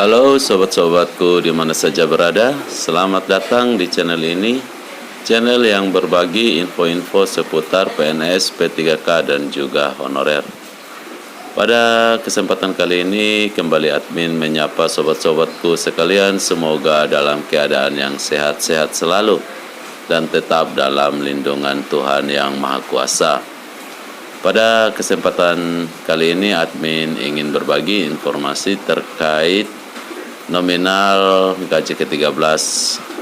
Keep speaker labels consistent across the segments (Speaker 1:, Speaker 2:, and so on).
Speaker 1: Halo sobat-sobatku di mana saja berada, selamat datang di channel ini, channel yang berbagi info-info seputar PNS, P3K dan juga honorer. Pada kesempatan kali ini kembali admin menyapa sobat-sobatku sekalian, semoga dalam keadaan yang sehat-sehat selalu dan tetap dalam lindungan Tuhan yang Maha Kuasa. Pada kesempatan kali ini admin ingin berbagi informasi terkait nominal gaji ke-13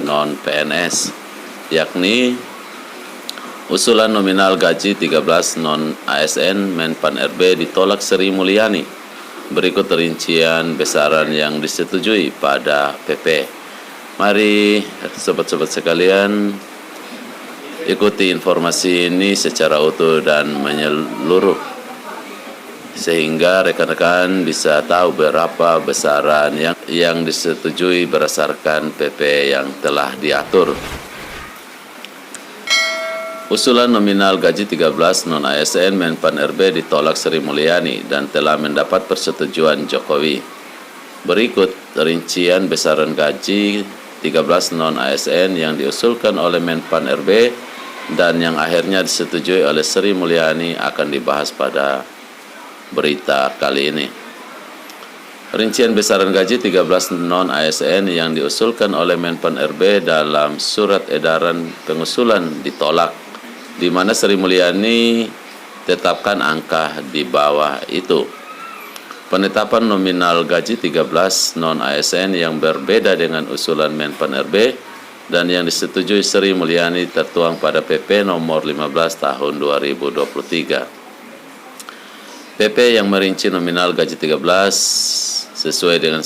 Speaker 1: non-PNS, yakni usulan nominal gaji 13 non-ASN Menpan RB ditolak Sri Mulyani. Berikut rincian besaran yang disetujui pada PP. Mari sobat-sobat sekalian ikuti informasi ini secara utuh dan menyeluruh, sehingga rekan-rekan bisa tahu berapa besaran yang disetujui berdasarkan PP yang telah diatur. Usulan nominal gaji 13 non-ASN Menpan RB ditolak Sri Mulyani dan telah mendapat persetujuan Jokowi. Berikut rincian besaran gaji 13 non-ASN yang diusulkan oleh Menpan RB dan yang akhirnya disetujui oleh Sri Mulyani akan dibahas pada berita kali ini. Rincian besaran gaji 13 non-ASN yang diusulkan oleh Menpan RB dalam surat edaran pengusulan ditolak, di mana Sri Mulyani tetapkan angka di bawah itu. Penetapan nominal gaji 13 non-ASN yang berbeda dengan usulan Menpan RB dan yang disetujui Sri Mulyani tertuang pada PP nomor 15 tahun 2023. PP yang merinci nominal gaji 13 sesuai dengan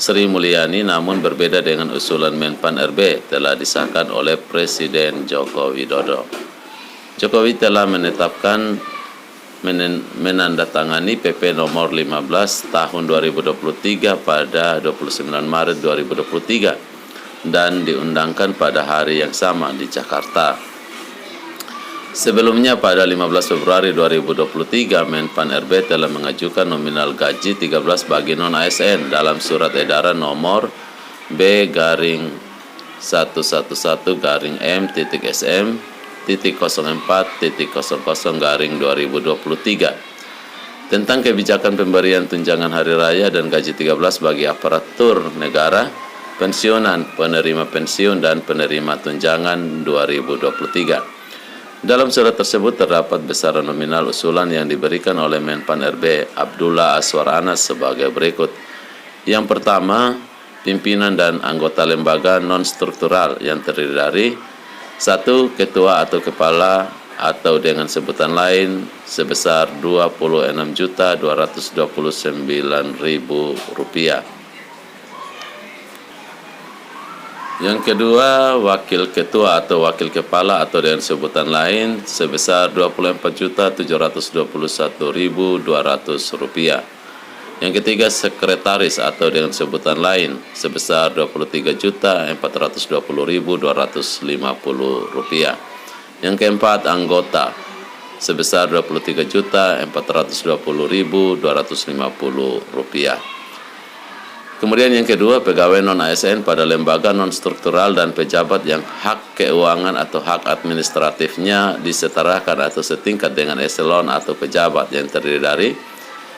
Speaker 1: Sri Mulyani namun berbeda dengan usulan Menpan RB telah disahkan oleh Presiden Joko Widodo. Jokowi telah menandatangani PP nomor 15 tahun 2023 pada 29 Maret 2023 dan diundangkan pada hari yang sama di Jakarta. Sebelumnya pada 15 Februari 2023 Menpan RB telah mengajukan nominal gaji 13 bagi non-ASN dalam surat edaran nomor B/111-M.M.04.00/2023 tentang kebijakan pemberian tunjangan hari raya dan gaji 13 bagi aparatur negara, pensiunan, penerima pensiun, dan penerima tunjangan 2023. Dalam surat tersebut terdapat besaran nominal usulan yang diberikan oleh Menpan RB Abdullah Aswar Anas sebagai berikut. Yang pertama, pimpinan dan anggota lembaga non-struktural yang terdiri dari 1. Ketua atau kepala atau dengan sebutan lain sebesar Rp26.229.000. Yang kedua, wakil ketua atau wakil kepala atau dengan sebutan lain sebesar Rp24.721.200. Yang ketiga, sekretaris atau dengan sebutan lain sebesar Rp23.420.250. Yang keempat, anggota sebesar Rp23.420.250. Kemudian yang kedua, pegawai non-ASN pada lembaga non-struktural dan pejabat yang hak keuangan atau hak administratifnya disetarakan atau setingkat dengan eselon atau pejabat yang terdiri dari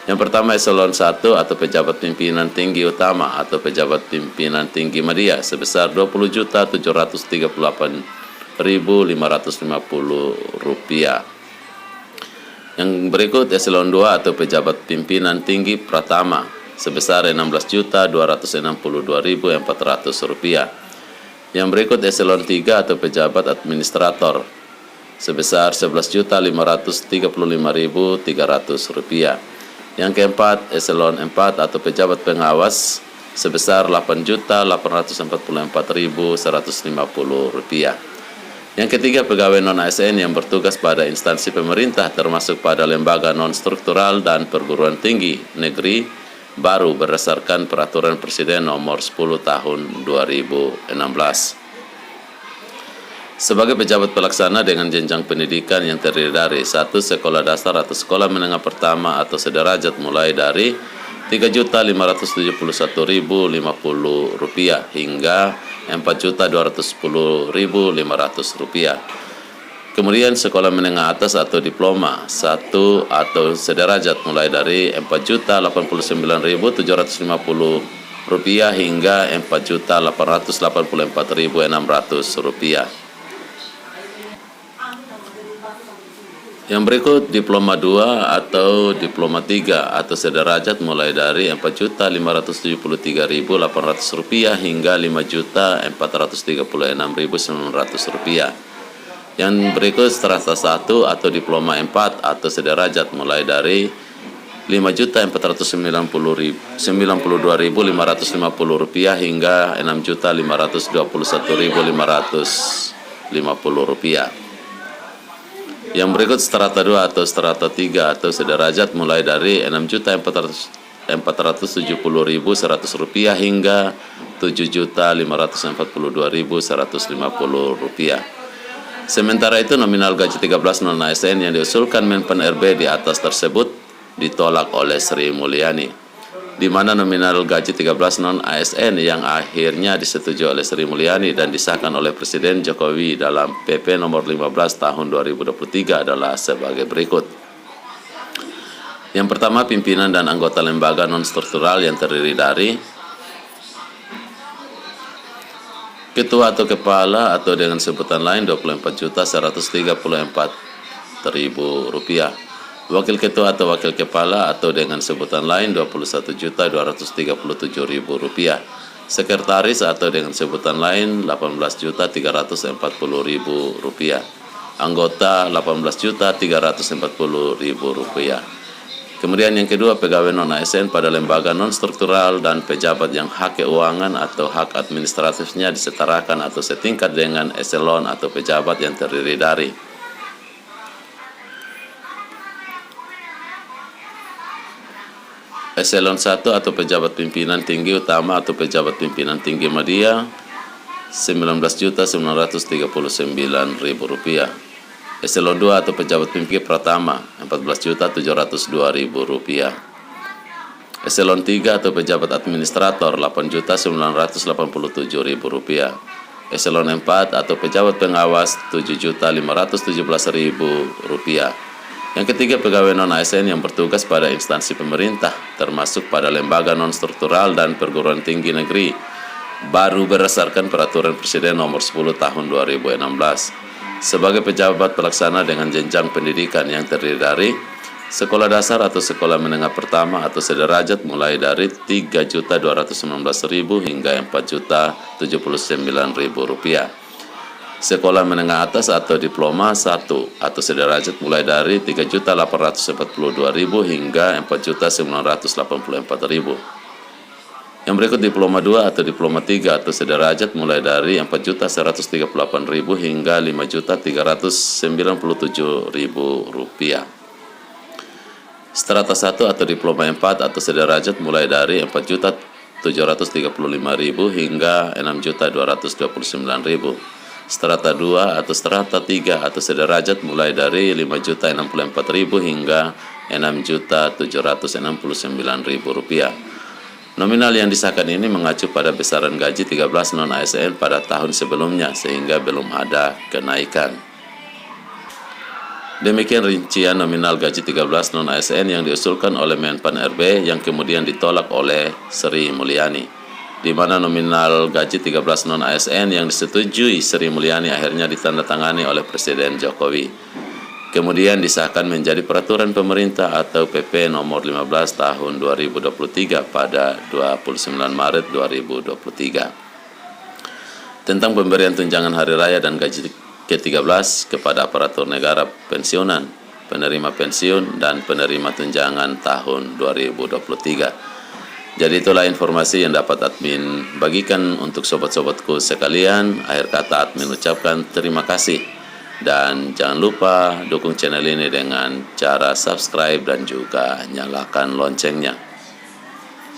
Speaker 1: yang pertama, eselon 1 atau pejabat pimpinan tinggi utama atau pejabat pimpinan tinggi media sebesar Rp20.738.550. Yang berikut eselon 2 atau pejabat pimpinan tinggi pratama sebesar Rp16.062.400. Yang berikut eselon 3 atau pejabat administrator sebesar Rp11.535.300. Yang keempat, eselon 4 atau pejabat pengawas sebesar Rp8.844.150. Yang ketiga, pegawai non-ASN yang bertugas pada instansi pemerintah termasuk pada lembaga non-struktural dan perguruan tinggi negeri baru berdasarkan Peraturan Presiden Nomor 10 Tahun 2016. Sebagai pejabat pelaksana dengan jenjang pendidikan yang terdiri dari 1. Sekolah dasar atau sekolah menengah pertama atau sederajat mulai dari Rp3.571.050 hingga Rp4.210.500. Kemudian sekolah menengah atas atau diploma 1 atau sederajat mulai dari Rp4.089.750 hingga Rp4.884.600. Yang berikut diploma 2 atau diploma 3 atau sederajat mulai dari Rp4.573.800 hingga Rp5.436.900. Yang berikut strata 1 atau diploma 4 atau sederajat mulai dari Rp5.492.550 hingga Rp6.521.550. Yang berikut strata 2 atau strata 3 atau sederajat mulai dari Rp6.470.100 hingga Rp7.542.150. Sementara itu nominal gaji 13 non-ASN yang diusulkan Menpan RB di atas tersebut ditolak oleh Sri Mulyani, di mana nominal gaji 13 non-ASN yang akhirnya disetujui oleh Sri Mulyani dan disahkan oleh Presiden Jokowi dalam PP nomor 15 tahun 2023 adalah sebagai berikut. Yang pertama, pimpinan dan anggota lembaga non-struktural yang terdiri dari ketua atau kepala atau dengan sebutan lain Rp24.134.000, wakil ketua atau wakil kepala atau dengan sebutan lain Rp21.237.000, sekretaris atau dengan sebutan lain Rp18.340.000, anggota Rp18.340.000. Kemudian yang kedua, pegawai non-ASN pada lembaga non-struktural dan pejabat yang hak keuangan atau hak administratifnya disetarakan atau setingkat dengan eselon atau pejabat yang terdiri dari Eselon 1 atau pejabat pimpinan tinggi utama atau pejabat pimpinan tinggi media Rp19.939.000. Eselon 2 atau pejabat pimpinan pertama Rp14.702.000. Eselon 3 atau pejabat administrator Rp8.987.000. Eselon 4 atau pejabat pengawas Rp7.517.000. Yang ketiga, pegawai non-ASN yang bertugas pada instansi pemerintah termasuk pada lembaga non-struktural dan perguruan tinggi negeri baru berdasarkan peraturan Presiden nomor 10 tahun 2016. Sebagai pejabat pelaksana dengan jenjang pendidikan yang terdiri dari sekolah dasar atau sekolah menengah pertama atau sederajat mulai dari Rp3.219.000 hingga Rp4.079.000. Sekolah menengah atas atau diploma 1 atau sederajat mulai dari Rp3.842.000 hingga Rp4.984.000. Yang berikut diploma 2 atau diploma 3 atau sederajat mulai dari Rp4.138.000 hingga Rp5.397.000. Strata 1 atau diploma 4 atau sederajat mulai dari Rp4.735.000 hingga Rp6.229.000. Strata 2 atau strata 3 atau sederajat mulai dari Rp5.064.000 hingga Rp6.769.000. Nominal yang disahkan ini mengacu pada besaran gaji 13 non-ASN pada tahun sebelumnya sehingga belum ada kenaikan. Demikian rincian nominal gaji 13 non-ASN yang diusulkan oleh Menpan RB yang kemudian ditolak oleh Sri Mulyani, di mana nominal gaji 13 non-ASN yang disetujui Sri Mulyani akhirnya ditandatangani oleh Presiden Jokowi. Kemudian disahkan menjadi peraturan pemerintah atau PP nomor 15 tahun 2023 pada 29 Maret 2023 tentang pemberian tunjangan hari raya dan gaji ke-13 kepada aparatur negara pensiunan, penerima pensiun, dan penerima tunjangan tahun 2023. Jadi itulah informasi yang dapat admin bagikan untuk sobat-sobatku sekalian. Akhir kata admin ucapkan terima kasih. Dan jangan lupa dukung channel ini dengan cara subscribe dan juga nyalakan loncengnya.